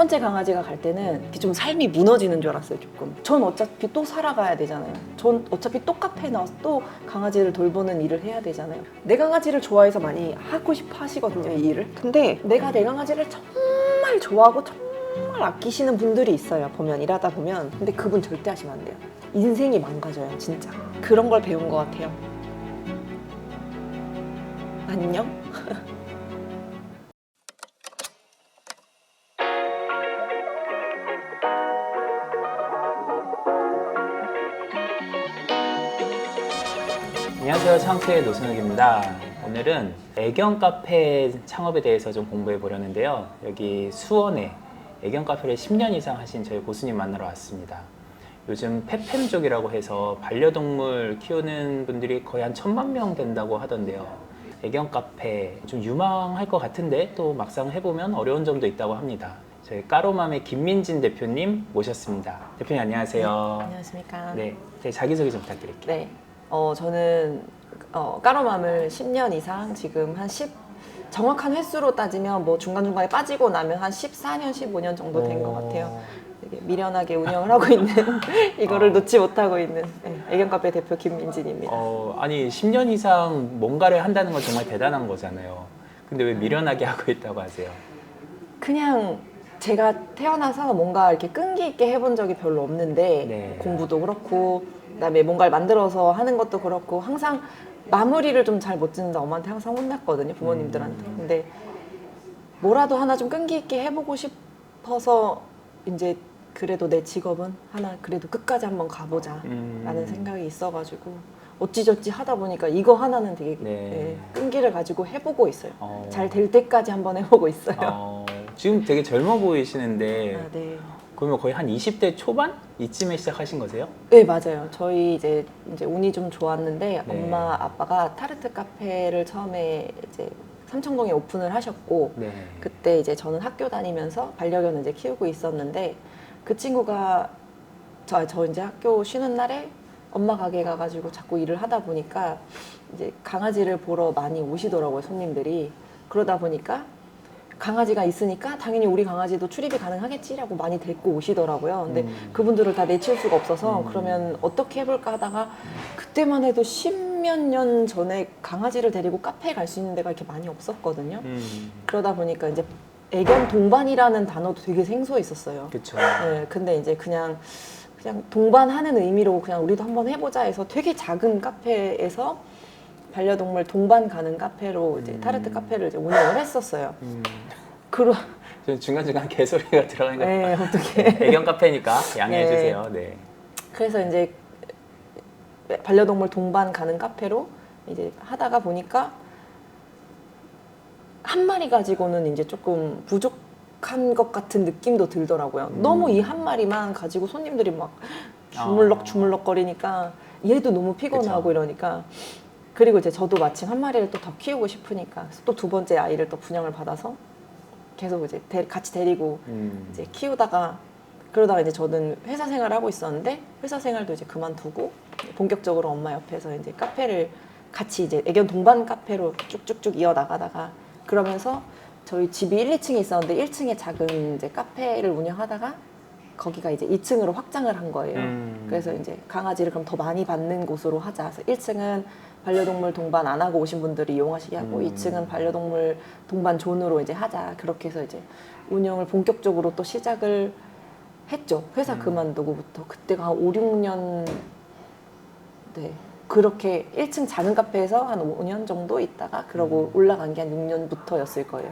번째 강아지가 갈 때는 이렇게 좀 삶이 무너지는 줄 알았어요, 조금. 전 어차피 또 살아가야 되잖아요. 전 어차피 또 카페에 나와서 또 강아지를 돌보는 일을 해야 되잖아요. 내 강아지를 좋아해서 많이 하고 싶어 하시거든요, 이 일을. 근데 내가 내 강아지를 정말 좋아하고 정말 아끼시는 분들이 있어요, 보면, 일하다 보면. 근데 그분 절대 하시면 안 돼요. 인생이 망가져요, 진짜. 그런 걸 배운 것 같아요. 안녕? 안녕하세요. 창투의 노선욱입니다. 오늘은 애견 카페 창업에 대해서 좀 공부해 보려는데요. 여기 수원에 애견 카페를 10년 이상 하신 저희 고수님 만나러 왔습니다. 요즘 펫팸족이라고 해서 반려동물 키우는 분들이 거의 한 1000만 명 된다고 하던데요. 애견 카페 좀 유망할 것 같은데 또 막상 해보면 어려운 점도 있다고 합니다. 저희 까로맘의 김민진 대표님 모셨습니다. 대표님 안녕하세요. 네, 안녕하십니까. 네, 자기소개 좀 부탁드릴게요. 네. 저는 까로맘을 10년 이상, 지금 한 10, 정확한 횟수로 따지면 뭐 중간중간에 빠지고 나면 한 14년, 15년 정도 된 것 같아요. 되게 미련하게 운영을 하고 있는, 이거를 놓지 못하고 있는 애견 카페 대표 김민진입니다. 아니 10년 이상 뭔가를 한다는 건 정말 대단한 거잖아요. 근데 왜 미련하게 하고 있다고 하세요? 그냥 제가 태어나서 뭔가 이렇게 끈기 있게 해본 적이 별로 없는데, 네. 공부도 그렇고 그다음에 뭔가를 만들어서 하는 것도 그렇고 항상 마무리를 좀 잘 못 짓는다 엄마한테 항상 혼났거든요, 부모님들한테. 근데 뭐라도 하나 좀 끈기 있게 해보고 싶어서 이제 그래도 내 직업은 하나 그래도 끝까지 한번 가보자 라는 생각이 있어가지고 어찌저찌 하다 보니까 이거 하나는 되게 네. 끈기를 가지고 해보고 있어요. 잘 될 때까지 한번 해보고 있어요. 지금 되게 젊어 보이시는데 아, 네. 그러면 거의 한 20대 초반? 이쯤에 시작하신 거세요? 네, 맞아요. 저희 이제 운이 좀 좋았는데, 네. 엄마 아빠가 타르트 카페를 처음에 이제 삼청동에 오픈을 하셨고, 네. 그때 이제 저는 학교 다니면서 반려견을 이제 키우고 있었는데, 그 친구가 저 이제 학교 쉬는 날에 엄마 가게 가가지고 자꾸 일을 하다 보니까 이제 강아지를 보러 많이 오시더라고요, 손님들이. 그러다 보니까 강아지가 있으니까 당연히 우리 강아지도 출입이 가능하겠지라고 많이 데리고 오시더라고요. 근데 그분들을 다 내칠 수가 없어서 그러면 어떻게 해볼까 하다가, 그때만 해도 10몇 년 전에 강아지를 데리고 카페에 갈 수 있는 데가 이렇게 많이 없었거든요. 그러다 보니까 이제 애견 동반이라는 단어도 되게 생소했었어요. 그렇죠. 네, 근데 이제 그냥 동반하는 의미로 그냥 우리도 한번 해보자 해서 되게 작은 카페에서 반려동물 동반 가는 카페로 이제 타르트 카페를 이제 운영을 했었어요. 저 중간중간 개소리가 들어가는 거. 네, 어떻게? 애견 카페니까 양해해 네. 주세요. 네. 그래서 이제 반려동물 동반 가는 카페로 이제 하다가 보니까 한 마리 가지고는 이제 조금 부족한 것 같은 느낌도 들더라고요. 너무 이 한 마리만 가지고 손님들이 막 주물럭 거리니까 얘도 너무 피곤하고 그쵸. 이러니까. 그리고 이제 저도 마침 한 마리를 또 더 키우고 싶으니까 또 두 번째 아이를 또 분양을 받아서 계속 이제 같이 데리고 이제 키우다가, 그러다가 이제 저는 회사 생활을 하고 있었는데, 회사 생활도 이제 그만두고 본격적으로 엄마 옆에서 이제 카페를 같이 이제 애견 동반 카페로 쭉쭉쭉 이어나가다가, 그러면서 저희 집이 1, 2층에 있었는데 1층에 작은 이제 카페를 운영하다가 거기가 이제 2층으로 확장을 한 거예요. 그래서 이제 강아지를 그럼 더 많이 받는 곳으로 하자. 그래서 1층은 반려동물 동반 안 하고 오신 분들이 이용하시게 하고 2층은 반려동물 동반 존으로 이제 하자. 그렇게 해서 이제 운영을 본격적으로 또 시작을 했죠. 회사 그만두고부터. 그때가 한 5, 6년, 네. 그렇게 1층 작은 카페에서 한 5년 정도 있다가 그러고 올라간 게 한 6년부터였을 거예요.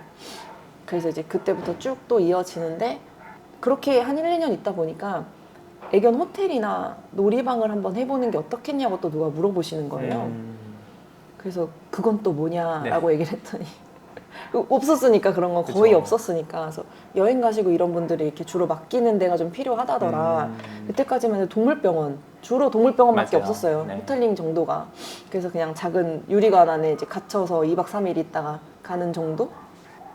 그래서 이제 그때부터 쭉 또 이어지는데, 그렇게 한 1, 2년 있다 보니까 애견 호텔이나 놀이방을 한번 해보는 게 어떻겠냐고 또 누가 물어보시는 거예요. 그래서 그건 또 뭐냐라고 얘기를 했더니 없었으니까, 그런 건 거의 그쵸. 없었으니까. 그래서 여행 가시고 이런 분들이 이렇게 주로 맡기는 데가 좀 필요하다더라. 그때까지만 해도 동물병원, 주로 동물병원밖에 맞아요. 없었어요. 네. 호텔링 정도가. 그래서 그냥 작은 유리관 안에 이제 갇혀서 2박 3일 있다가 가는 정도?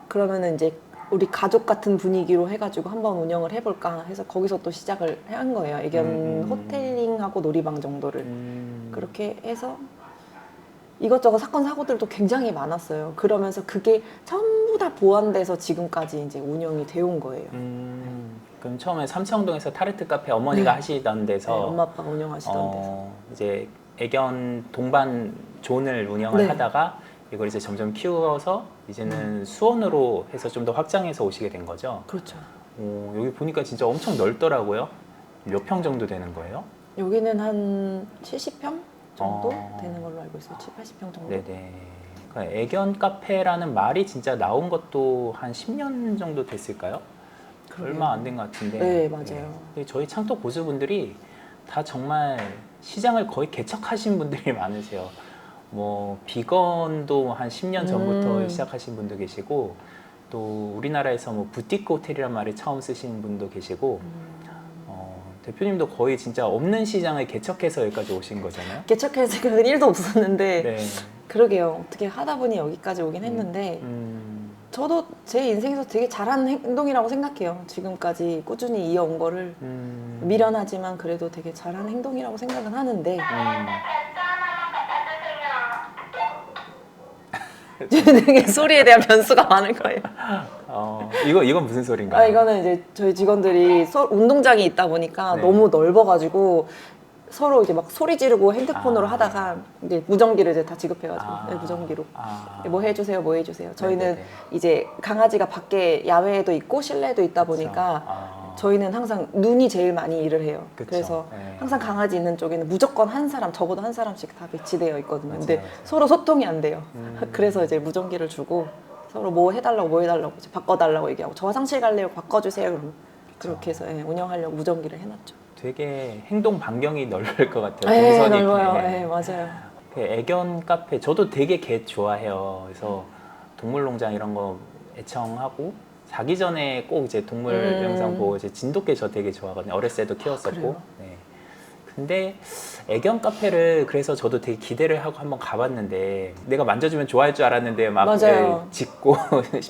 그러면은 이제 우리 가족 같은 분위기로 해가지고 한번 운영을 해볼까 해서 거기서 또 시작을 한 거예요. 애견 호텔링하고 놀이방 정도를. 그렇게 해서 이것저것 사건 사고들도 굉장히 많았어요. 그러면서 그게 전부 다 보완돼서 지금까지 이제 운영이 되어 온 거예요. 그럼 처음에 삼청동에서 타르트 카페 어머니가 네. 하시던 네, 데서 엄마 아빠가 운영하시던 데서. 이제 애견 동반 존을 운영을 네. 하다가 이걸 이제 점점 키워서 이제는 수원으로 해서 좀 더 확장해서 오시게 된 거죠. 그렇죠. 여기 보니까 진짜 엄청 넓더라고요. 몇 평 정도 되는 거예요? 여기는 한 70평 정도 어. 되는 걸로 알고 있어요. 80평 정도. 네네. 그러니까 애견 카페라는 말이 진짜 나온 것도 한 10년 정도 됐을까요? 그러게요. 얼마 안 된 것 같은데. 네, 맞아요. 근데 저희 창덕 고수분들이 다 정말 시장을 거의 개척하신 분들이 많으세요. 뭐 비건도 한 10년 전부터 시작하신 분도 계시고, 또 우리나라에서 뭐 부티크 호텔이란 말을 처음 쓰신 분도 계시고, 대표님도 거의 진짜 없는 시장을 개척해서 여기까지 오신 거잖아요. 개척할 생각은 1도 없었는데 네. 그러게요. 어떻게 하다 보니 여기까지 오긴 했는데 저도 제 인생에서 되게 잘한 행동이라고 생각해요. 지금까지 꾸준히 이어온 거를 미련하지만 그래도 되게 잘한 행동이라고 생각은 하는데 되게 소리에 대한 변수가 많을 거예요. 이건 무슨 소린가요? 아, 이거는 이제 저희 직원들이 운동장이 있다 보니까 네. 너무 넓어가지고 서로 이제 막 소리 지르고 핸드폰으로 아. 하다가 이제 무전기를 이제 다 지급해가지고 네, 무전기로 아. 뭐 해주세요, 뭐 해주세요. 저희는 네네네. 이제 강아지가 밖에 야외에도 있고 실내에도 있다 보니까 저희는 항상 눈이 제일 많이 일을 해요. 그쵸. 그래서 네. 항상 강아지 있는 쪽에는 무조건 한 사람, 적어도 한 사람씩 다 배치되어 있거든요. 근데 맞아요. 서로 소통이 안 돼요. 그래서 이제 무전기를 주고 서로 뭐 해달라고 뭐 해달라고 이제 바꿔달라고 얘기하고 저 화장실 갈래요, 바꿔주세요. 그러면 그렇게 해서 예, 운영하려고 무전기를 해놨죠. 되게 행동 반경이 넓을 것 같아요. 네, 동선이. 넓어요. 네. 네, 맞아요. 그 애견 카페 저도 되게 개 좋아해요. 그래서 동물농장 이런 거 애청하고 자기 전에 꼭 이제 동물 영상 보고 이제 진돗개 저 되게 좋아하거든요. 어렸을 때도 키웠었고. 그래요? 네. 근데 애견 카페를 그래서 저도 되게 기대를 하고 한번 가봤는데 내가 만져주면 좋아할 줄 알았는데 막 맞아요. 짖고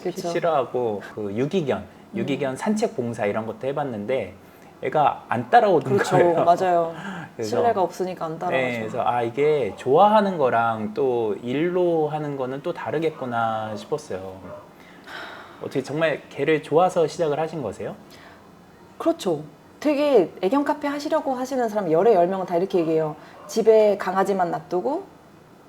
그쵸. 싫어하고 그 유기견 산책 봉사 이런 것도 해봤는데 애가 안 따라오는 그렇죠. 거예요. 맞아요. 그래서 신뢰가 없으니까 안 따라가죠. 네, 그래서 이게 좋아하는 거랑 또 일로 하는 거는 또 다르겠구나 싶었어요. 어떻게 정말 개를 좋아서 시작을 하신 거세요? 그렇죠. 되게 애견 카페 하시려고 하시는 사람 열에 10명은 다 이렇게 얘기해요. 집에 강아지만 놔두고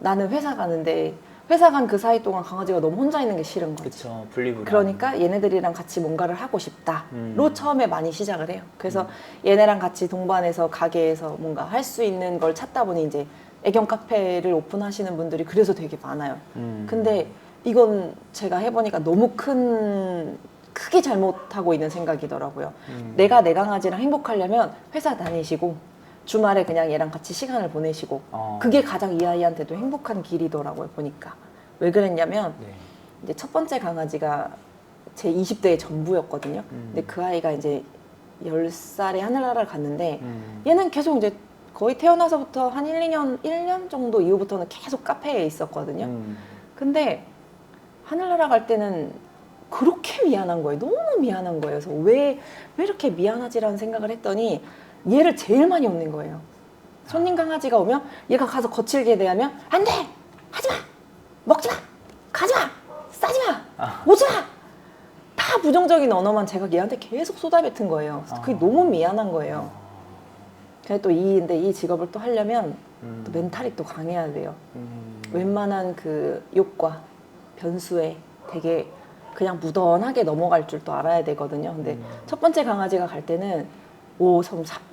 나는 회사 가는데 회사 간 그 사이 동안 강아지가 너무 혼자 있는 게 싫은 거지. 그렇죠. 분리불안. 그러니까 얘네들이랑 같이 뭔가를 하고 싶다로 처음에 많이 시작을 해요. 그래서 음. 얘네랑 같이 동반해서 가게에서 뭔가 할 수 있는 걸 찾다 보니 이제 애견 카페를 오픈하시는 분들이 그래서 되게 많아요. 근데 이건 제가 해보니까 너무 크게 잘못하고 있는 생각이더라고요. 내가 내 강아지랑 행복하려면 회사 다니시고 주말에 그냥 얘랑 같이 시간을 보내시고 그게 가장 이 아이한테도 행복한 길이더라고요. 보니까 왜 그랬냐면 네. 이제 첫 번째 강아지가 제 20대의 전부였거든요. 근데 그 아이가 이제 10살에 하늘나라를 갔는데 얘는 계속 이제 거의 태어나서부터 한 1년 정도 이후부터는 계속 카페에 있었거든요. 근데 하늘나라 갈 때는 그렇게 미안한 거예요. 너무 미안한 거예요. 그래서 왜 이렇게 미안하지라는 생각을 했더니 얘를 제일 많이 혼낸 거예요. 손님 강아지가 오면 얘가 가서 거칠게 대하면 안 돼! 하지 마! 먹지 마! 가지 마! 싸지 마! 오지 마! 다 부정적인 언어만 제가 얘한테 계속 쏟아뱉은 거예요. 그래서 그게 너무 미안한 거예요. 그래서 또 근데 이 직업을 또 하려면 또 멘탈이 또 강해야 돼요. 웬만한 그 욕과 변수에 되게 그냥 무던하게 넘어갈 줄 또 알아야 되거든요. 근데 첫 번째 강아지가 갈 때는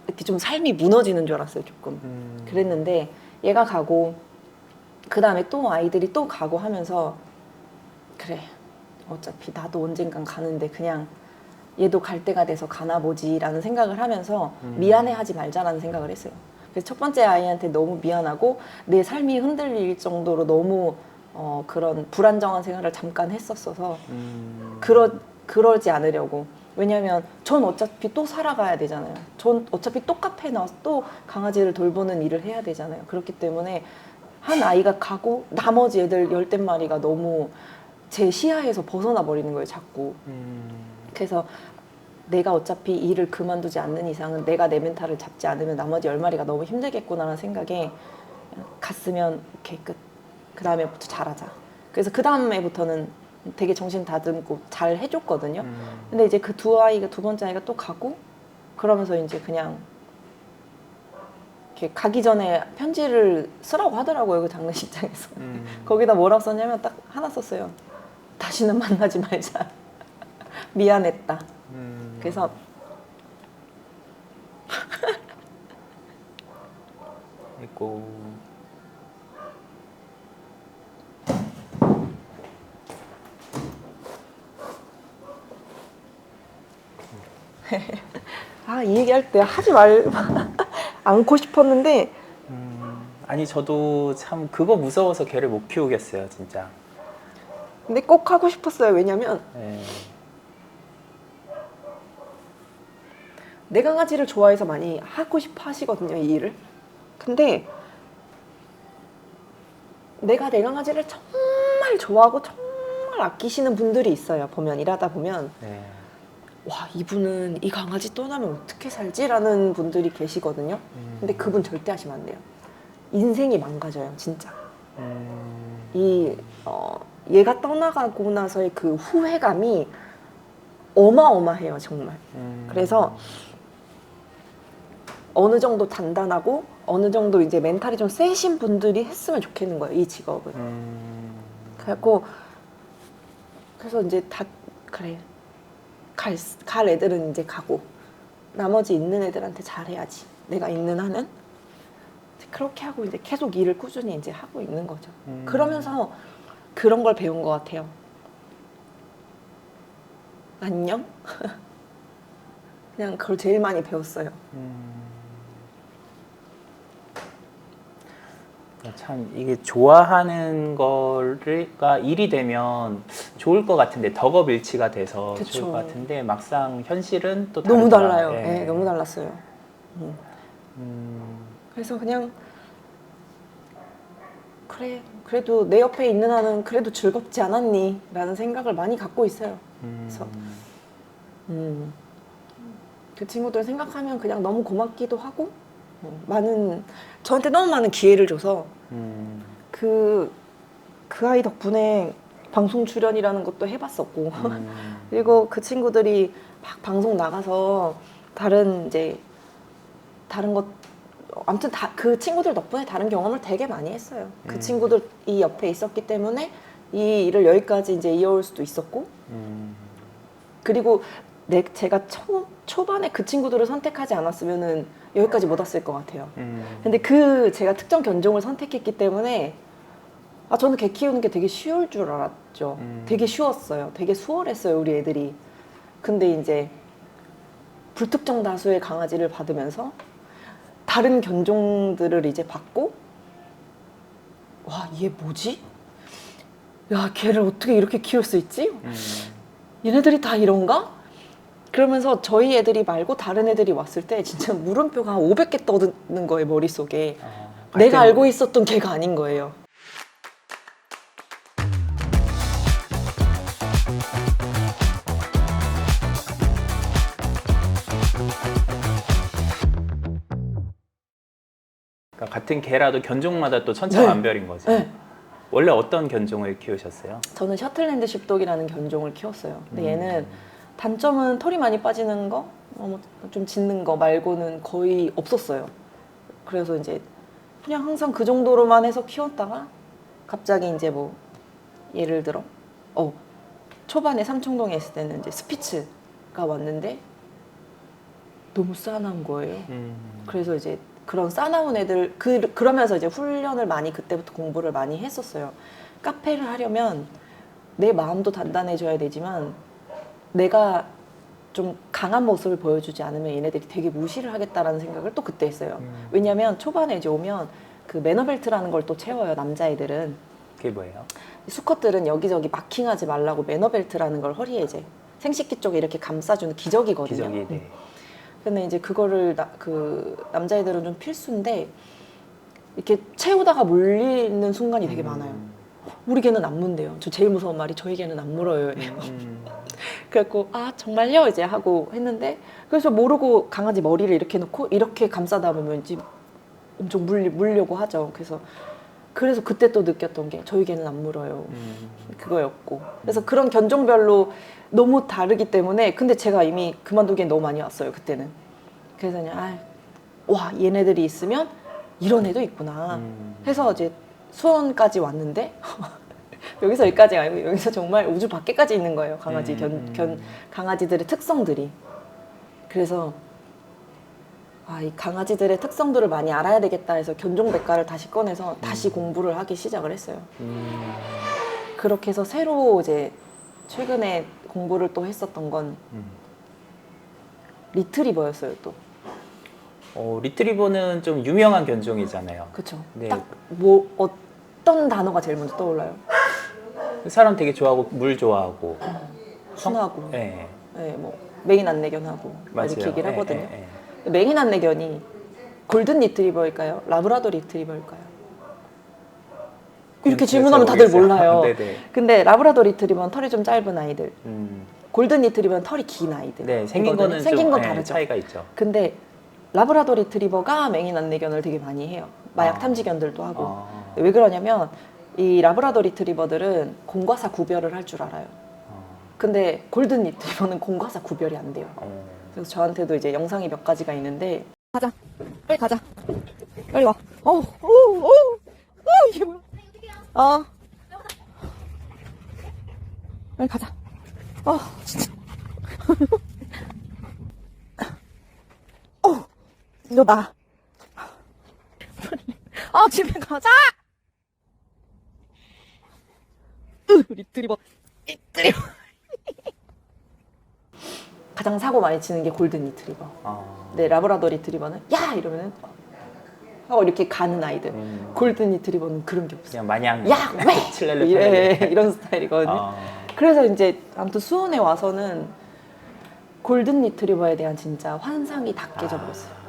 이렇게 좀 삶이 무너지는 줄 알았어요, 조금. 그랬는데 얘가 가고 그 다음에 또 아이들이 또 가고 하면서 그래, 어차피 나도 언젠간 가는데 그냥 얘도 갈 때가 돼서 가나 보지라는 생각을 하면서 미안해하지 말자라는 생각을 했어요. 그래서 첫 번째 아이한테 너무 미안하고 내 삶이 흔들릴 정도로 너무 그런 불안정한 생활을 잠깐 했었어서 그러지 않으려고. 왜냐면 전 어차피 또 살아가야 되잖아요. 전 어차피 또 카페에 나와서 또 강아지를 돌보는 일을 해야 되잖아요. 그렇기 때문에 한 아이가 가고 나머지 애들 10마리가 너무 제 시야에서 벗어나 버리는 거예요, 자꾸. 그래서 내가 어차피 일을 그만두지 않는 이상은 내가 내 멘탈을 잡지 않으면 나머지 10마리가 너무 힘들겠구나라는 생각에 갔으면 오케이 끝. 그 다음에부터 잘하자. 그래서 그 다음에부터는 되게 정신 다듬고 잘 해줬거든요. 근데 이제 그 두 번째 아이가 또 가고 그러면서 이제 그냥 이렇게 가기 전에 편지를 쓰라고 하더라고요. 그 장례식장에서. 거기다 뭐라고 썼냐면 딱 하나 썼어요. 다시는 만나지 말자. 미안했다. 그래서 아이고. 아, 이 얘기할 때 하지 말 않고 싶었는데 아니 저도 참 그거 무서워서 개를 못 키우겠어요, 진짜. 근데 꼭 하고 싶었어요. 왜냐면 네. 내 강아지를 좋아해서 많이 하고 싶어 하시거든요, 이 일을. 근데 내가 내 강아지를 정말 좋아하고 정말 아끼시는 분들이 있어요. 보면 일하다 보면 네. 와, 이분은 이 강아지 떠나면 어떻게 살지라는 분들이 계시거든요. 근데 그분 절대 하시면 안 돼요. 인생이 망가져요, 진짜. 얘가 떠나가고 나서의 그 후회감이 어마어마해요, 정말. 그래서 어느 정도 단단하고 어느 정도 이제 멘탈이 좀 세신 분들이 했으면 좋겠는 거예요, 이 직업을. 그래서 이제 다 그래. 갈 애들은 이제 가고 나머지 있는 애들한테 잘해야지. 내가 있는 한은 그렇게 하고 이제 계속 일을 꾸준히 이제 하고 있는 거죠. 그러면서 그런 걸 배운 것 같아요. 안녕? 그냥 그걸 제일 많이 배웠어요. 참 이게 좋아하는 거가 일이 되면 좋을 것 같은데 덕업일치가 돼서 그쵸. 좋을 것 같은데 막상 현실은 또 너무 다르더라. 달라요. 예. 네, 너무 달랐어요. 그래서 그냥 그래, 그래도 내 옆에 있는 한은 그래도 즐겁지 않았니? 라는 생각을 많이 갖고 있어요. 그래서 그 친구들 생각하면 그냥 너무 고맙기도 하고 저한테 너무 많은 기회를 줘서 그 아이 덕분에 방송 출연이라는 것도 해봤었고 그리고 그 친구들이 막 방송 나가서 다른 것 아무튼 그 친구들 덕분에 다른 경험을 되게 많이 했어요. 그 친구들이 옆에 있었기 때문에 이 일을 여기까지 이제 이어올 수도 있었고 그리고 제가 초반에 그 친구들을 선택하지 않았으면은 여기까지 못 왔을 것 같아요. 근데 제가 특정 견종을 선택했기 때문에 저는 개 키우는 게 되게 쉬울 줄 알았죠. 되게 쉬웠어요. 되게 수월했어요, 우리 애들이. 근데 이제 불특정 다수의 강아지를 받으면서 다른 견종들을 이제 받고 와, 얘 뭐지? 야, 걔를 어떻게 이렇게 키울 수 있지? 얘네들이 다 이런가? 그러면서 저희 애들이 말고 다른 애들이 왔을 때 진짜 물음표가 한 500개 떠드는 거예요, 머릿속에. 내가 알고 있었던 걔가 아닌 거예요. 그러니까 같은 개라도 견종마다 또 천차만별인 거죠. 네. 원래 어떤 견종을 키우셨어요? 저는 셔틀랜드 십독이라는 견종을 키웠어요. 근데 얘는 단점은 털이 많이 빠지는 거, 좀 짖는 거 말고는 거의 없었어요. 그래서 이제 그냥 항상 그 정도로만 해서 키웠다가 갑자기 이제 뭐 예를 들어 초반에 삼청동에 있을 때는 이제 스피츠가 왔는데 너무 싸나운 거예요. 그래서 이제 그런 싸나운 애들 그러면서 이제 훈련을 많이 그때부터 공부를 많이 했었어요. 카페를 하려면 내 마음도 단단해져야 되지만 내가 좀 강한 모습을 보여주지 않으면 얘네들이 되게 무시를 하겠다라는 생각을 또 그때 했어요. 왜냐면 초반에 이제 오면 그 매너벨트라는 걸 또 채워요, 남자애들은. 그게 뭐예요? 수컷들은 여기저기 마킹하지 말라고 매너벨트라는 걸 허리에 이제 생식기 쪽에 이렇게 감싸주는 기저귀거든요. 기저귀. 네. 근데 이제 그거를 남자애들은 좀 필수인데 이렇게 채우다가 물리는 순간이 되게 많아요. 우리 개는 안 문대요. 저 제일 무서운 말이 저희 개는 안 물어요. 그래갖고 정말요? 이제 하고 했는데 그래서 모르고 강아지 머리를 이렇게 놓고 이렇게 감싸다 보면 이제 엄청 물려고 하죠. 그래서 그래서 그때 또 느꼈던 게 저희 개는 안 물어요. 그거였고. 그래서 그런 견종별로 너무 다르기 때문에 근데 제가 이미 그만두기엔 너무 많이 왔어요. 그때는. 그래서 그냥 와 얘네들이 있으면 이런 애도 있구나 해서 이제 수원까지 왔는데 여기서 여기까지 아니고 여기서 정말 우주 밖에까지 있는 거예요. 강아지 강아지들의 특성들이. 그래서 이 강아지들의 특성들을 많이 알아야 되겠다 해서 견종백과를 다시 꺼내서 다시 공부를 하기 시작을 했어요. 그렇게 해서 새로 이제 최근에 공부를 또 했었던 건 리트리버였어요. 또 리트리버는 좀 유명한 견종이잖아요. 그쵸. 네. 딱 뭐 어떤 단어가 제일 먼저 떠올라요? 사람 되게 좋아하고 물 좋아하고 순하고 네. 네, 뭐 맹인 안내견하고 맞아요. 이렇게 얘기를 하거든요. 네. 맹인 안내견이 골든 리트리버일까요? 라브라도 리트리버일까요? 이렇게 질문하면 다들 몰라요. 근데 라브라도 리트리버는 털이 좀 짧은 아이들, 골든 리트리버는 털이 긴 아이들. 네, 생긴 이거는 거는 생긴 좀 건 다르죠. 차이가 있죠. 근데 라브라도 리트리버가 맹인 안내견을 되게 많이 해요. 마약 탐지견들도 하고. 왜 그러냐면 이 라브라도 리트리버들은 공과사 구별을 할 줄 알아요. 근데 골든 리트리버는 공과사 구별이 안 돼요. 그래서 저한테도 이제 영상이 몇 가지가 있는데 가자, 빨리 가자, 빨리 와. 이게 뭐야? 빨리 가자. 진짜. 너 나. 집에 가자. 리트리버. 가장 사고 많이 치는 게 골든 리트리버. 네, 라브라도 리트리버는 야 이러면은 하고 이렇게 가는 아이들. 골든 리트리버는 그런 게 없어요. 그냥 마냥 야 왜? 이런 스타일이거든요. 그래서 이제 아무튼 수원에 와서는 골든 리트리버에 대한 진짜 환상이 다 깨져버렸어요.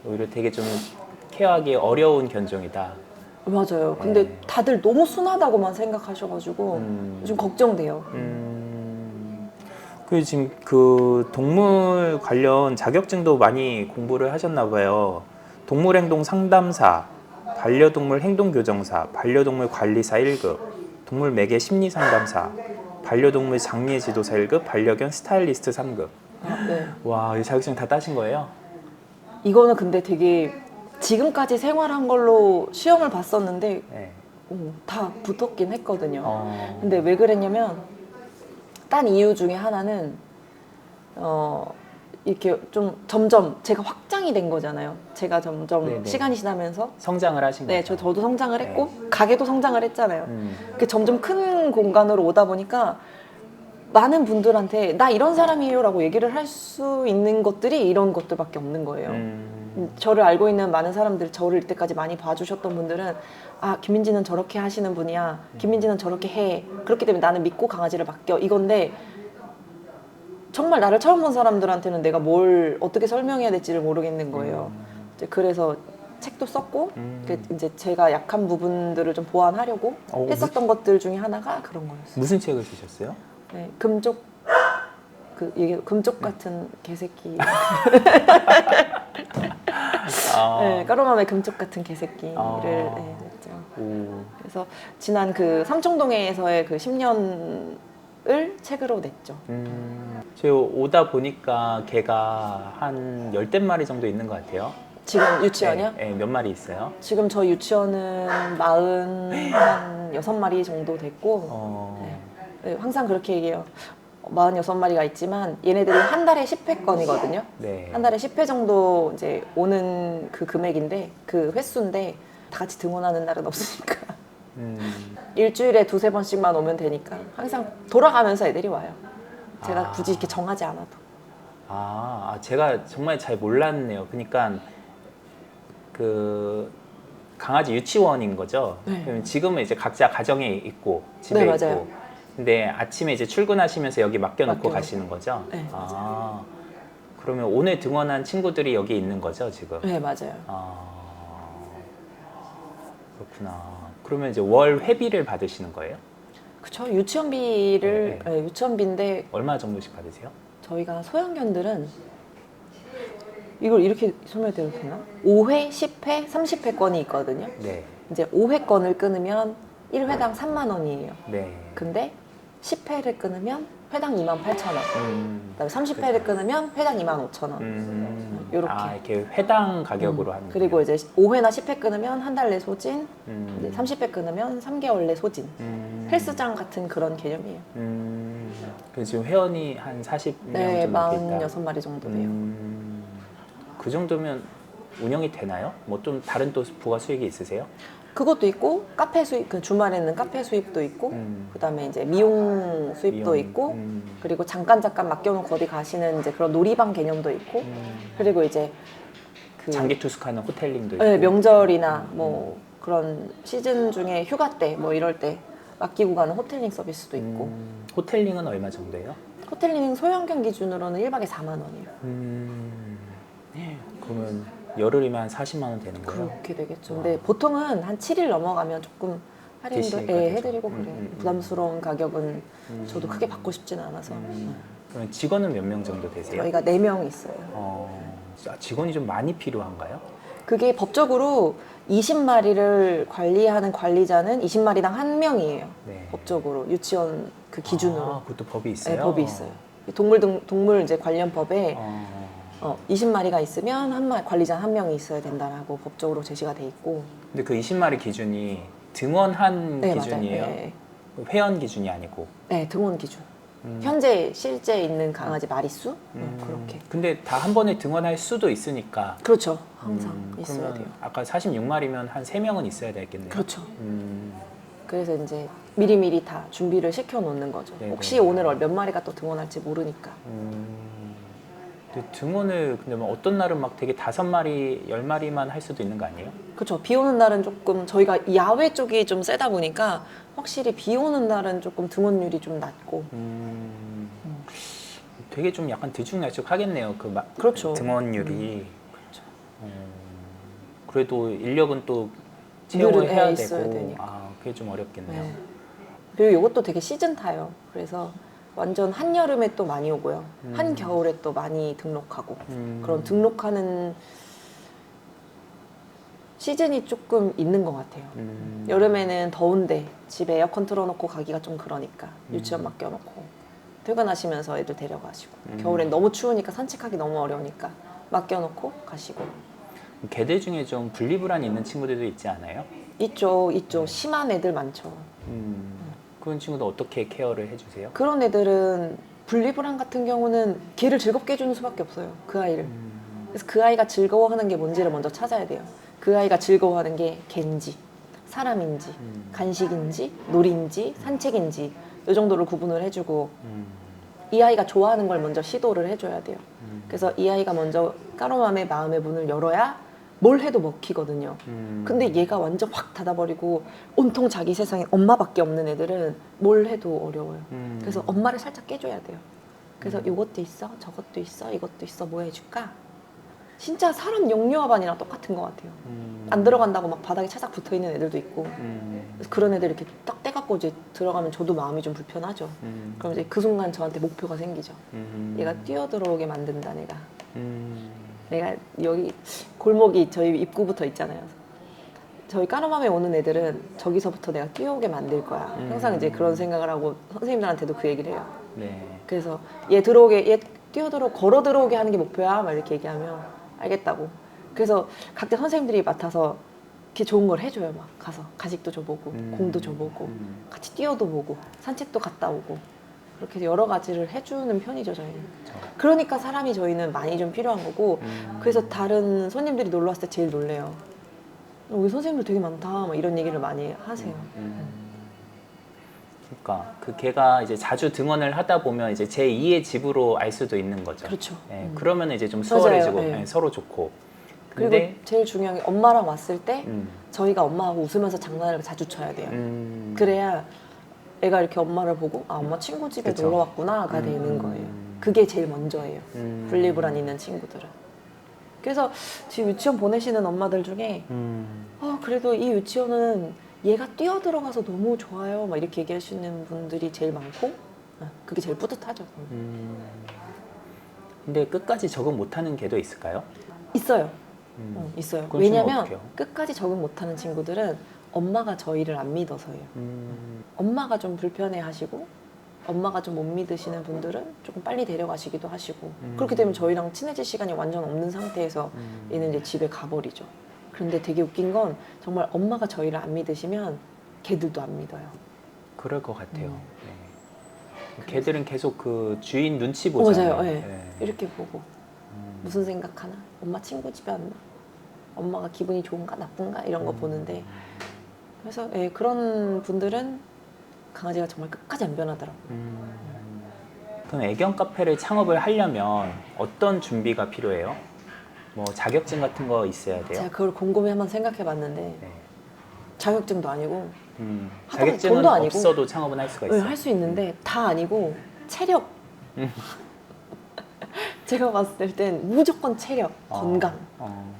오히려 되게 좀 케어하기 어려운 견종이다. 맞아요. 근데 다들 너무 순하다고만 생각하셔가지고 좀 걱정돼요. 그 지금 그 동물 관련 자격증도 많이 공부를 하셨나 봐요. 동물행동 상담사, 반려동물 행동교정사, 반려동물 관리사 1급, 동물 매개 심리 상담사, 반려동물 장례 지도사 1급, 반려견 스타일리스트 3급. 네. 와, 이 자격증 다 따신 거예요? 이거는 근데 되게 지금까지 생활한 걸로 시험을 봤었는데 네. 다 붙었긴 했거든요. 근데 왜 그랬냐면 딴 이유 중에 하나는 이렇게 좀 점점 제가 확장이 된 거잖아요. 제가 점점 네네. 시간이 지나면서 성장을 하신 거죠? 네, 저도 성장을 했고 가게도 성장을 했잖아요. 그 점점 큰 공간으로 오다 보니까 많은 분들한테 나 이런 사람이에요 라고 얘기를 할 수 있는 것들이 이런 것들밖에 없는 거예요. 저를 알고 있는 많은 사람들, 저를 이때까지 많이 봐주셨던 분들은 김민지는 저렇게 하시는 분이야. 김민지는 저렇게 해. 그렇기 때문에 나는 믿고 강아지를 맡겨. 이건데 정말 나를 처음 본 사람들한테는 내가 뭘 어떻게 설명해야 될지를 모르겠는 거예요. 이제 그래서 책도 썼고 이제 제가 약한 부분들을 좀 보완하려고 했었던 것들 중에 하나가 그런 거였어요. 무슨 책을 쓰셨어요? 네, 금쪽 이게 금쪽 같은 개새끼. 네, 까로맘의 금쪽 같은 개새끼를 냈죠. 그래서 지난 그 삼청동에서의 그 10년을 책으로 냈죠. 제가 오다 보니까 개가 한 10마리 정도 있는 것 같아요. 지금 유치원이요? 네, 몇 마리 있어요? 지금 저희 유치원은 46마리 정도 됐고 네, 항상 그렇게 얘기해요. 46마리가 있지만 얘네들이 한 달에 10회권이거든요. 네. 한 달에 10회 정도 이제 오는 그 금액인데 그 횟수인데 다 같이 등원하는 날은 없으니까 일주일에 2-3번씩만 오면 되니까 항상 돌아가면서 애들이 와요. 제가 굳이 이렇게 정하지 않아도. 제가 정말 잘 몰랐네요. 그러니까 그 강아지 유치원인 거죠. 네. 그럼 지금은 이제 각자 가정에 있고 집에 네, 있고. 맞아요. 근데 아침에 이제 출근하시면서 여기 맡겨놓고 맡겨놓고. 가시는 거죠? 네, 그러면 오늘 등원한 친구들이 여기 있는 거죠, 지금? 네, 맞아요. 그렇구나. 그러면 이제 월 회비를 받으시는 거예요? 그쵸. 유치원비를 네. 네, 유치원비인데 얼마 정도씩 받으세요? 저희가 소형견들은 이걸 이렇게 설명드려도 되나? 5회, 10회, 30회권이 있거든요. 네. 이제 5회권을 끊으면 1회당 3만 원이에요. 네. 근데 10회를 끊으면 회당 28,000원. 그다음에 30회를 그렇죠. 끊으면 회당 25,000원. 요렇게. 아, 이렇게 회당 가격으로 하는 그리고 이제 5회나 10회 끊으면 한 달 내 소진, 이제 30회 끊으면 3개월 내 소진. 헬스장 같은 그런 개념이에요. 그래서 지금 회원이 한 40명 네, 정도 있다. 46마리 정도 돼요. 그 정도면 운영이 되나요? 뭐 좀 다른 또 부가 수익이 있으세요? 그것도 있고 카페 수입, 그 주말에는 카페 수입도 있고 그다음에 이제 미용 수입도 미용, 있고 그리고 잠깐 맡겨놓고 어디 가시는 이제 그런 놀이방 개념도 있고 그리고 이제 그 장기 투숙하는 호텔링도 있고. 네, 명절이나 뭐 그런 시즌 중에 휴가 때 뭐 이럴 때 맡기고 가는 호텔링 서비스도 있고 호텔링은 얼마 정도예요? 호텔링 소형견 기준으로는 1박에 4만 원이에요. 그러면 열흘이면 한 40만 원 되는 거예요? 그렇게 되겠죠. 근데 보통은 한 7일 넘어가면 조금 할인도 DC가 되죠. 해드리고 그래요. 부담스러운 가격은 저도 크게 받고 싶지는 않아서. 그러면 직원은 몇 명 정도 되세요? 저희가 4명 있어요. 직원이 좀 많이 필요한가요? 그게 법적으로 20마리를 관리하는 관리자는 20마리당 1명이에요. 네. 법적으로 유치원 그 기준으로. 아, 그것도 법이 있어요? 네, 법이 있어요. 동물 이제 관련법에 20마리가 있으면 관리자 1명이 있어야 된다라고 법적으로 제시가 돼 있고. 근데 그 20마리 기준이 등원한 네, 기준이에요? 맞아요. 네. 회원 기준이 아니고? 네, 등원 기준. 현재 실제 있는 강아지 마리수 그렇게. 근데 다 한 번에 등원할 수도 있으니까. 그렇죠. 항상 있어야 그러면 돼요. 아까 46마리면 한 3명은 있어야 되겠네요. 그렇죠. 그래서 이제 미리미리 다 준비를 시켜 놓는 거죠. 네네. 혹시 오늘 몇 마리가 또 등원할지 모르니까. 근데 등원을 근데 뭐 어떤 날은 막 되게 5마리, 10마리만 할 수도 있는 거 아니에요? 그렇죠. 비 오는 날은 조금 저희가 야외 쪽이 좀 세다 보니까 확실히 비 오는 날은 조금 등원율이 좀 낮고. 되게 좀 약간 들쭉날쭉하겠네요. 그렇죠. 등원율이. 그렇죠. 그래도 인력은 또 채용을 늘은 해야 있어야 되고. 되니까. 아, 그게 좀 어렵겠네요. 네. 그리고 이것도 되게 시즌 타요. 그래서 완전 한여름에 또 많이 오고요. 한겨울에 또 많이 등록하고. 그런 등록하는 시즌이 조금 있는 것 같아요. 여름에는 더운데 집에 에어컨 틀어놓고 가기가 좀 그러니까 유치원 맡겨놓고 퇴근하시면서 애들 데려가시고 겨울엔 너무 추우니까 산책하기 너무 어려우니까 맡겨놓고 가시고. 개들 중에 좀 분리불안이 있는 친구들도 있지 않아요? 있죠. 심한 애들 많죠. 그런 친구도 어떻게 케어를 해주세요? 그런 애들은 분리불안 같은 경우는 걔를 즐겁게 해주는 수밖에 없어요. 그 아이를. 그래서 그 아이가 즐거워하는 게 뭔지를 먼저 찾아야 돼요. 그 아이가 즐거워하는 게 개인지, 사람인지, 간식인지, 놀이인지, 산책인지 이 정도를 구분을 해주고 이 아이가 좋아하는 걸 먼저 시도를 해줘야 돼요. 그래서 이 아이가 먼저 까로맘의 마음의 문을 열어야 뭘 해도 먹히거든요. 근데 얘가 완전 확 닫아버리고 온통 자기 세상에 엄마밖에 없는 애들은 뭘 해도 어려워요. 그래서 엄마를 살짝 깨줘야 돼요. 그래서 이것도 있어, 저것도 있어, 이것도 있어, 뭐 해줄까? 진짜 사람 영유아반이랑 똑같은 것 같아요. 안 들어간다고 막 바닥에 차작 붙어있는 애들도 있고 그래서 그런 애들 이렇게 딱 떼갖고 이제 들어가면 저도 마음이 좀 불편하죠. 그럼 이제 그 순간 저한테 목표가 생기죠. 얘가 뛰어들어오게 만든다 내가. 내가 여기 골목이 저희 입구부터 있잖아요. 저희 까르맘에 오는 애들은 저기서부터 내가 뛰어오게 만들 거야. 항상 이제 그런 생각을 하고 선생님들한테도 그 얘기를 해요. 네. 그래서 얘 걸어 들어오게 하는 게 목표야. 막 이렇게 얘기하면 알겠다고. 그래서 각자 선생님들이 맡아서 이렇게 좋은 걸 해줘요. 막 가서 간식도 줘보고 공도 줘보고 같이 뛰어도 보고 산책도 갔다 오고 그렇게 해서 여러 가지를 해주는 편이죠 저희는. 그러니까 사람이 저희는 많이 좀 필요한 거고 그래서 다른 손님들이 놀러 왔을 때 제일 놀래요. 우리 선생님들 되게 많다 막 이런 얘기를 많이 하세요. 그러니까 그 개가 이제 자주 등원을 하다 보면 이제 제2의 집으로 알 수도 있는 거죠. 그렇죠. 네, 그러면 이제 좀 수월해지고 맞아요. 네. 네, 서로 좋고. 그리고 근데 제일 중요한 게 엄마랑 왔을 때 저희가 엄마하고 웃으면서 장난을 자주 쳐야 돼요. 그래야 애가 이렇게 엄마를 보고 아 엄마 친구 집에 그쵸. 놀러 왔구나가 되는 거예요. 그게 제일 먼저예요. 분리불안 있는 친구들은. 그래서 지금 유치원 보내시는 엄마들 중에 그래도 이 유치원은 얘가 뛰어들어가서 너무 좋아요 막 이렇게 얘기하시는 분들이 제일 많고 그게 제일 뿌듯하죠. 근데 끝까지 적응 못하는 개도 있을까요? 있어요. 있어요. 그건 좀 왜냐면 어떡해요? 끝까지 적응 못하는 친구들은 엄마가 저희를 안 믿어서예요. 엄마가 좀 불편해하시고 엄마가 좀 못 믿으시는 분들은 조금 빨리 데려가시기도 하시고 그렇게 되면 저희랑 친해질 시간이 완전 없는 상태에서 얘는 이제 집에 가버리죠. 그런데 되게 웃긴 건 정말 엄마가 저희를 안 믿으시면 걔들도 안 믿어요. 그럴 것 같아요. 네. 걔들은 계속 그 주인 눈치 보잖아요. 맞아요. 네. 네. 이렇게 보고 무슨 생각하나? 엄마 친구 집에 왔나? 엄마가 기분이 좋은가 나쁜가? 이런 거 보는데 그래서 예, 그런 분들은 강아지가 정말 끝까지 안 변하더라고요. 그럼 애견 카페를 창업을 하려면 어떤 준비가 필요해요? 뭐 자격증 같은 거 있어야 돼요? 제가 그걸 곰곰이 한번 생각해 봤는데 네. 자격증도 아니고 하다못해 자격증은 돈도 아니고 없어도 창업은 할 수가 있어요. 할 수 있는데 다 아니고 체력. 제가 봤을 땐 무조건 체력, 건강,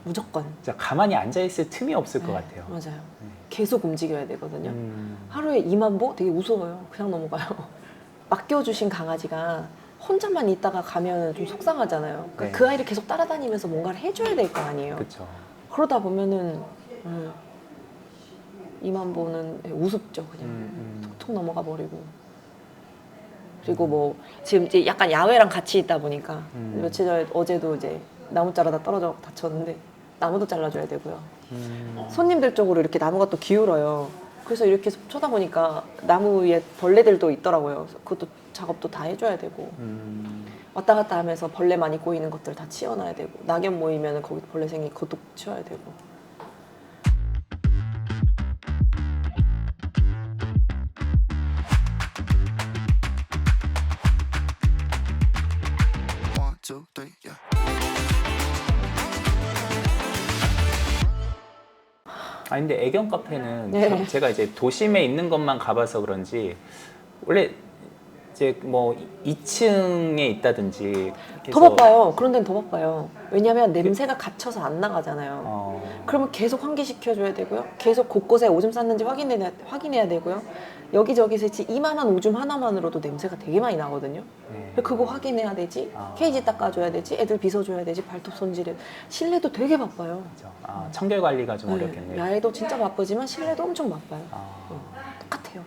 무조건. 진짜 가만히 앉아 있을 틈이 없을 것 같아요. 맞아요. 계속 움직여야 되거든요. 하루에 2만 보? 되게 무서워요. 그냥 넘어가요. 맡겨주신 강아지가 혼자만 있다가 가면 좀 속상하잖아요. 그러니까 네. 그 아이를 계속 따라다니면서 뭔가를 해줘야 될 거 아니에요. 그렇죠. 그러다 보면은 2만 보는 우습죠. 그냥 톡톡 넘어가 버리고. 그리고 뭐 지금 이제 약간 야외랑 같이 있다 보니까 며칠 전에 어제도 이제 나무 자르다 떨어져 다쳤는데 나무도 잘라줘야 되고요. 손님들 쪽으로 이렇게 나무가 또 기울어요. 그래서 이렇게 쳐다보니까 나무 위에 벌레들도 있더라고요. 그것도 작업도 다 해줘야 되고 왔다 갔다 하면서 벌레 많이 꼬이는 것들 다 치워놔야 되고 낙엽 모이면 거기 벌레 생기 그것도 치워야 되고. One, two, three, yeah. 아 근데 애견 카페는 네. 제가 이제 도심에 있는 것만 가봐서 그런지 원래 이제 뭐 2층에 있다든지 더 바빠요. 그런 데는 더 바빠요. 왜냐하면 냄새가 갇혀서 안 나가잖아요. 그러면 계속 환기시켜줘야 되고요. 계속 곳곳에 오줌 쌌는지 확인해야 되고요. 여기저기서 이만한 오줌 하나만으로도 냄새가 되게 많이 나거든요. 네. 그거 확인해야 되지. 케이지 닦아줘야 되지. 애들 빗어줘야 되지. 발톱 손질해. 실내도 되게 바빠요. 그렇죠. 청결 관리가 좀 네. 어렵겠네요. 야외도 진짜 바쁘지만 실내도 엄청 바빠요. 똑같아요.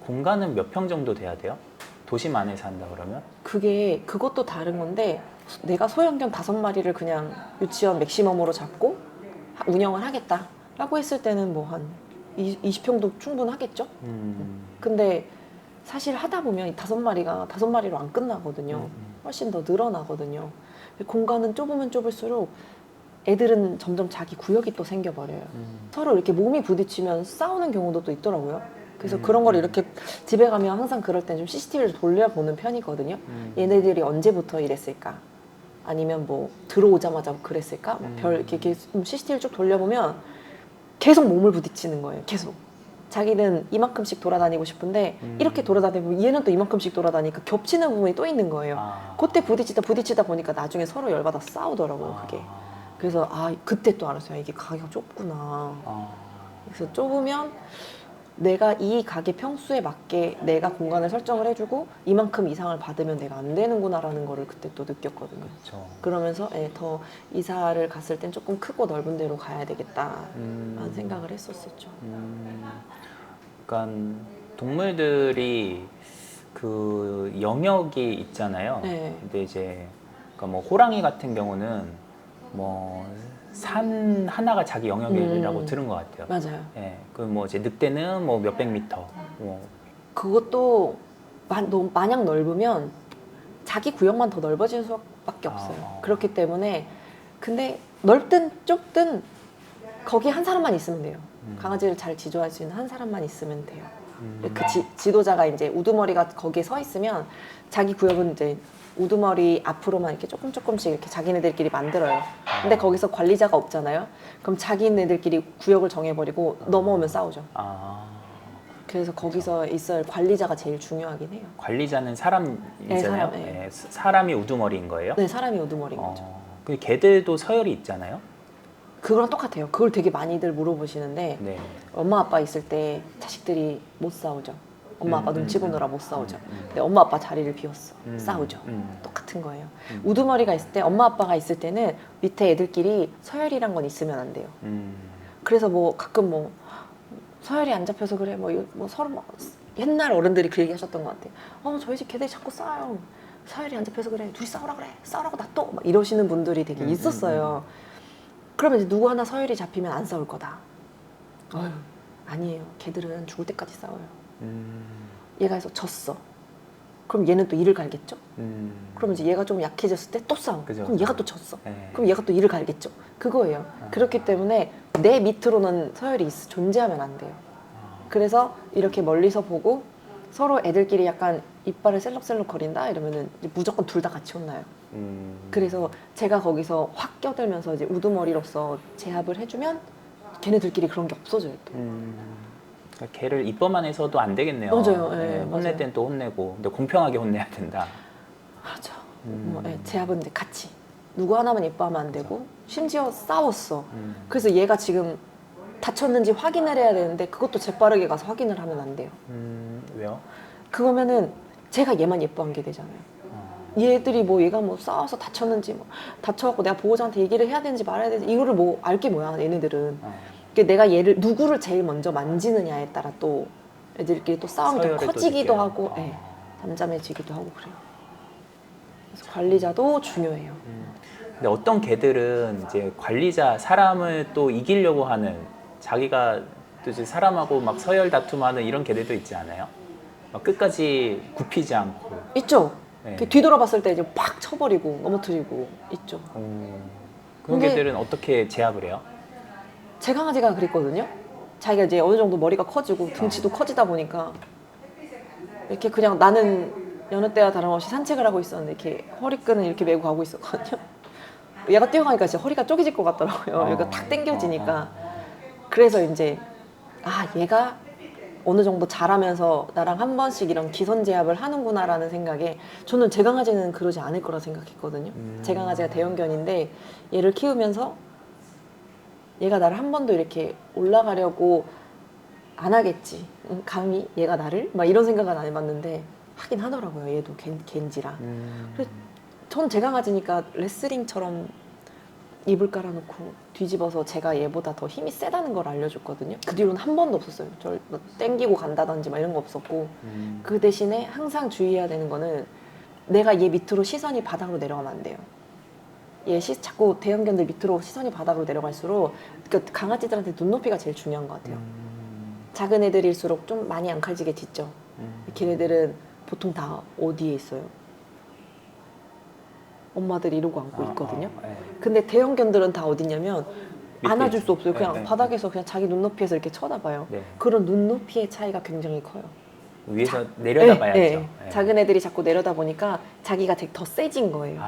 공간은 몇 평 정도 돼야 돼요? 도심 안에서 한다 그러면? 그것도 다른 건데 내가 소형견 5마리를 그냥 유치원 맥시멈으로 잡고 운영을 하겠다라고 했을 때는 뭐 한 20평도 충분하겠죠? 근데 사실 하다 보면 이 5마리로 안 끝나거든요. 훨씬 더 늘어나거든요. 공간은 좁으면 좁을수록 애들은 점점 자기 구역이 또 생겨버려요. 서로 이렇게 몸이 부딪히면 싸우는 경우도 또 있더라고요. 그래서 그런 걸 이렇게 집에 가면 항상 그럴 땐 좀 CCTV를 돌려보는 편이거든요. 얘네들이 언제부터 이랬을까? 아니면 뭐 들어오자마자 그랬을까? 이렇게 CCTV를 쭉 돌려보면 계속 몸을 부딪히는 거예요. 계속. 자기는 이만큼씩 돌아다니고 싶은데 이렇게 돌아다니고 얘는 또 이만큼씩 돌아다니니까 겹치는 부분이 또 있는 거예요. 그때 부딪히다 보니까 나중에 서로 열받아서 싸우더라고요. 그게. 그래서 그때 또 알았어요. 이게 가게가 좁구나. 그래서 좁으면 내가 이 가게 평수에 맞게 내가 공간을 설정을 해주고 이만큼 이상을 받으면 내가 안 되는구나라는 거를 그때 또 느꼈거든요. 그렇죠. 그러면서 더 이사를 갔을 땐 조금 크고 넓은 데로 가야 되겠다라는 생각을 했었었죠. 그러니까 동물들이 그 영역이 있잖아요. 네. 근데 이제 그러니까 뭐 호랑이 같은 경우는 뭐 산 하나가 자기 영역이라고 들은 것 같아요. 맞아요. 예, 그 뭐 이제 늑대는 뭐 몇백 미터. 뭐 그것도 너무 마냥 넓으면 자기 구역만 더 넓어지는 수밖에 없어요. 그렇기 때문에 근데 넓든 좁든 거기 한 사람만 있으면 돼요. 강아지를 잘 지도할 수 있는 한 사람만 있으면 돼요. 그 지도자가 이제 우두머리가 거기에 서 있으면 자기 구역은 이제 우두머리 앞으로만 이렇게 조금씩 이렇게 자기네들끼리 만들어요. 근데 거기서 관리자가 없잖아요. 그럼 자기네들끼리 구역을 정해버리고 넘어오면 싸우죠. 그래서 거기서 있을 관리자가 제일 중요하긴 해요. 관리자는 사람이잖아요. 사람, 네. 예, 사람이 우두머리인 거예요? 네, 사람이 우두머리인 거죠. 그 개들도 서열이 있잖아요. 그거랑 똑같아요. 그걸 되게 많이들 물어보시는데 네. 엄마 아빠 있을 때 자식들이 못 싸우죠. 엄마 아빠 눈치 보느라 못 싸우죠. 근데 엄마 아빠 자리를 비웠어. 싸우죠. 똑같은 거예요. 우두머리가 있을 때 엄마 아빠가 있을 때는 밑에 애들끼리 서열이란 건 있으면 안 돼요. 그래서 뭐 가끔 뭐 서열이 안 잡혀서 그래 뭐 서로 막 옛날 어른들이 그 얘기 하셨던 것 같아요. 저희 집 개들이 자꾸 싸요. 서열이 안 잡혀서 그래. 둘이 싸우라 그래. 싸우라고 놔둬. 막 이러시는 분들이 되게 있었어요. 그러면 이제 누구 하나 서열이 잡히면 안 싸울 거다. 어휴, 아니에요. 걔들은 죽을 때까지 싸워요. 얘가 해서 졌어. 그럼 얘는 또 이를 갈겠죠? 그럼 이제 얘가 좀 약해졌을 때 또 싸워. 그죠, 그럼 그죠. 얘가 또 졌어. 네. 그럼 얘가 또 이를 갈겠죠? 그거예요. 그렇기 때문에 내 밑으로는 서열이 존재하면 안 돼요. 그래서 이렇게 멀리서 보고 서로 애들끼리 약간 이빨을 셀럭셀럭 거린다 이러면은 이제 무조건 둘 다 같이 혼나요. 그래서 제가 거기서 확 껴들면서 이제 우두머리로서 제압을 해주면 걔네들끼리 그런 게 없어져요 또. 그러니까 걔를 이뻐만 해서도 안 되겠네요. 맞아요. 네, 혼낼 맞아요. 땐 또 혼내고, 근데 공평하게 혼내야 된다. 맞아. 제압은 이제 같이 누구 하나만 예뻐하면 안 되고 심지어 싸웠어. 그래서 얘가 지금 다쳤는지 확인을 해야 되는데 그것도 재빠르게 가서 확인을 하면 안 돼요. 왜요? 그거면은 제가 얘만 예뻐한 게 되잖아요. 얘들이 뭐 얘가 뭐 싸워서 다쳤는지 뭐 다쳐갖고 내가 보호자한테 얘기를 해야 되는지 말아야 되는지 이거를 뭐 알 게 뭐야 얘네들은. 그러니까 내가 얘를 누구를 제일 먼저 만지느냐에 따라 또 애들끼리 또 싸움이 더 서열을 또 커지기도 느껴요. 하고 담잠해지기도 하고 그래요. 그래서 관리자도 중요해요. 근데 어떤 개들은 이제 관리자 사람을 또 이기려고 하는 자기가 또 이제 사람하고 막 서열 다툼하는 이런 개들도 있지 않아요? 막 끝까지 굽히지 않고. 있죠. 네. 이렇게 뒤돌아봤을 때 이제 팍 쳐버리고 넘어뜨리고 있죠. 그런 근데- 개들은 어떻게 제압을 해요? 제 강아지가 그랬거든요. 자기가 이제 어느 정도 머리가 커지고 등치도 커지다 보니까 이렇게 그냥 나는 여느 때와 다름없이 산책을 하고 있었는데 이렇게 허리끈을 이렇게 메고 가고 있었거든요. 얘가 뛰어가니까 진짜 허리가 쪼개질 것 같더라고요. 여기가 탁 당겨지니까. 그래서 이제 얘가 어느 정도 자라면서 나랑 한 번씩 이런 기선 제압을 하는구나라는 생각에 저는 제 강아지는 그러지 않을 거라 생각했거든요. 제 강아지가 대형견인데 얘를 키우면서 얘가 나를 한 번도 이렇게 올라가려고 안 하겠지. 감히 얘가 나를? 막 이런 생각은 안 해봤는데 하긴 하더라고요. 얘도 겐지라. 그래서 전 제 강아지니까 레슬링처럼 이불 깔아놓고 뒤집어서 제가 얘보다 더 힘이 세다는 걸 알려줬거든요. 그 뒤로는 한 번도 없었어요. 저를 뭐 땡기고 간다든지 막 이런 거 없었고 그 대신에 항상 주의해야 되는 거는 내가 얘 밑으로 시선이 바닥으로 내려가면 안 돼요. 얘 자꾸 대형견들 밑으로 시선이 바닥으로 내려갈수록 그러니까 강아지들한테 눈높이가 제일 중요한 것 같아요. 작은 애들일수록 좀 많이 안 칼지게 짖죠. 걔네들은 보통 다 어디에 있어요? 엄마들이 이러고 안고 있거든요. 네. 근데 대형견들은 다 어디냐면 밑에 안아줄 있죠. 수 없어요. 그냥 네, 네, 바닥에서 그냥 자기 눈높이에서 이렇게 쳐다봐요. 네. 그런 눈높이의 차이가 굉장히 커요. 위에서 내려다봐야죠. 네, 네. 작은 애들이 자꾸 내려다 보니까 자기가 되게 더 세진 거예요.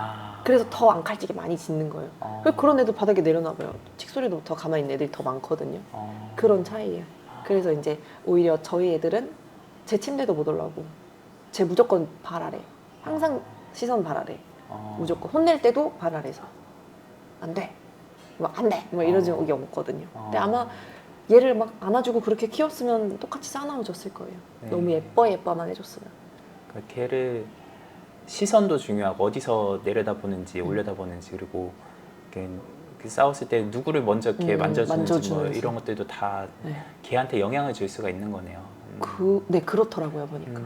그래서 더 안 칼지게 많이 짖는 거예요. 그래서 그런 애들 바닥에 내려놔봐요. 칙소리도 더 가만히 있는 애들이 더 많거든요. 그런 차이예요. 그래서 이제 오히려 저희 애들은 제 침대도 못 올라오고 제 무조건 발 아래. 항상 시선 발 아래. 무조건 혼낼 때도 발 아래서 안 돼. 뭐 안 돼. 뭐 이런 적이 없거든요. 근데 아마 얘를 막 안아주고 그렇게 키웠으면 똑같이 싸나워졌을 거예요. 네. 너무 예뻐만 해줬으면. 그러니까 걔를 시선도 중요하고 어디서 내려다보는지 올려다보는지 그리고 이렇게 싸웠을 때 누구를 먼저 이렇게 만져주는지 뭐 만져주는지. 이런 것들도 다 네. 걔한테 영향을 줄 수가 있는 거네요. 네, 그렇더라고요, 보니까.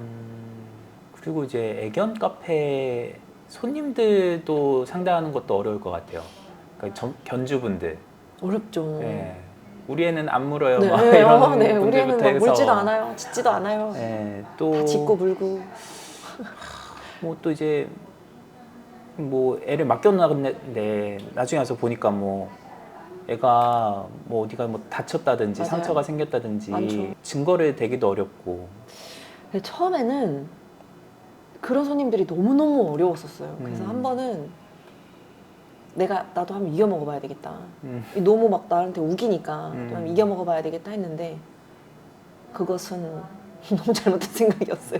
그리고 이제 애견 카페 손님들도 상대하는 것도 어려울 것 같아요. 그러니까 견주분들. 어렵죠. 네. 우리 애는 안 물어요. 네, 막 이런 네, 우리 분들부터 애는 막 해서. 물지도 않아요. 짖지도 않아요. 네, 다 또 짖고 물고. 뭐 또 이제 뭐 애를 맡겨놨는데 나중에 와서 보니까 뭐 애가 뭐 어디가 뭐 다쳤다든지 맞아요. 상처가 생겼다든지 많죠. 증거를 대기도 어렵고. 근데 처음에는 그런 손님들이 너무너무 어려웠었어요. 그래서 한 번은 나도 한번 이겨 먹어봐야 되겠다. 너무 막 나한테 우기니까 좀 한번 이겨 먹어봐야 되겠다 했는데 그것은 너무 잘못된 생각이었어요.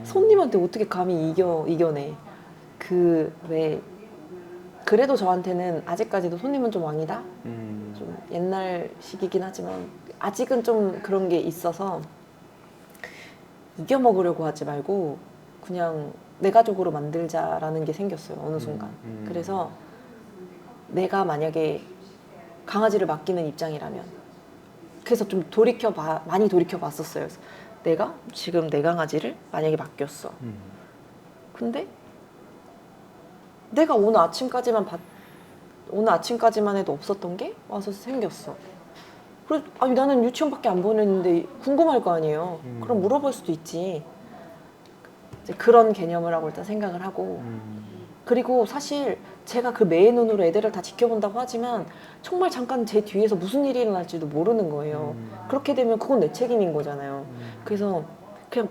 손님한테 어떻게 감히 이겨내. 그래도 저한테는 아직까지도 손님은 좀 왕이다? 좀 옛날식이긴 하지만 아직은 좀 그런 게 있어서 이겨먹으려고 하지 말고 그냥 내 가족으로 만들자라는 게 생겼어요. 어느 순간. 그래서 내가 만약에 강아지를 맡기는 입장이라면 그래서 좀 많이 돌이켜 봤었어요. 그래서 내가 지금 내 강아지를 만약에 맡겼어. 근데 내가 오늘 아침까지만 해도 없었던 게 와서 생겼어. 그래, 아니 나는 유치원밖에 안 보냈는데 궁금할 거 아니에요. 그럼 물어볼 수도 있지. 이제 그런 개념을 하고 일단 생각을 하고. 그리고 사실 제가 그 매의 눈으로 애들을 다 지켜본다고 하지만 정말 잠깐 제 뒤에서 무슨 일이 일어날지도 모르는 거예요. 그렇게 되면 그건 내 책임인 거잖아요. 그래서 그냥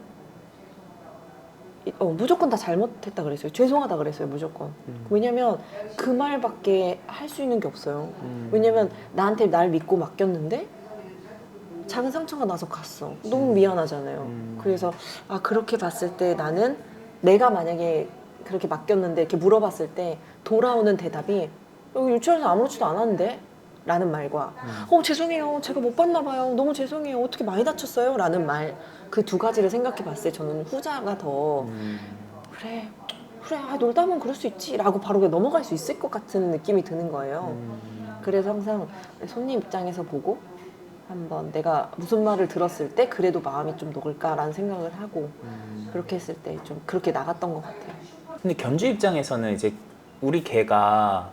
무조건 다 잘못했다 그랬어요. 죄송하다 그랬어요. 무조건. 왜냐면 그 말밖에 할 수 있는 게 없어요. 왜냐면 나한테 날 믿고 맡겼는데 작은 상처가 나서 갔어. 너무 미안하잖아요. 그래서 그렇게 봤을 때 나는 내가 만약에 그렇게 맡겼는데 이렇게 물어봤을 때 돌아오는 대답이 여기 유치원에서 아무렇지도 않았는데? 라는 말과 죄송해요. 제가 못 봤나 봐요. 너무 죄송해요. 어떻게 많이 다쳤어요? 라는 말. 그 두 가지를 생각해 봤을 때 저는 후자가 더 그래 놀다 보면 그럴 수 있지 라고 바로 그냥 넘어갈 수 있을 것 같은 느낌이 드는 거예요. 그래서 항상 손님 입장에서 보고 한번 내가 무슨 말을 들었을 때 그래도 마음이 좀 녹을까라는 생각을 하고 그렇게 했을 때 좀 그렇게 나갔던 것 같아요. 근데 견주 입장에서는 이제 우리 개가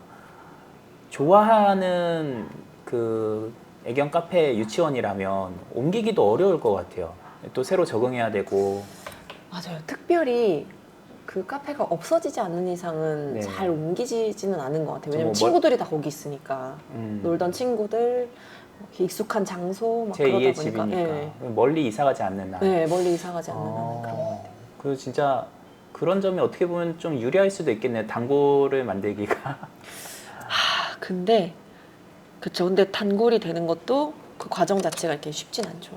좋아하는 그 애견 카페 유치원이라면 옮기기도 어려울 것 같아요. 또 새로 적응해야 되고. 맞아요. 특별히 그 카페가 없어지지 않는 이상은 네. 잘 옮기지는 않은 것 같아요. 왜냐면 뭐 친구들이 다 거기 있으니까. 놀던 친구들, 이렇게 익숙한 장소 막 그러다 제2의 보니까. 집이니까 네. 멀리 이사 가지 않는 한. 네, 멀리 이사 가지 않는 한은 그런 것 같아요. 그리고 진짜 그런 점이 어떻게 보면 좀 유리할 수도 있겠네요. 단골을 만들기가. 근데 그쵸. 근데 단골이 되는 것도 그 과정 자체가 이렇게 쉽진 않죠.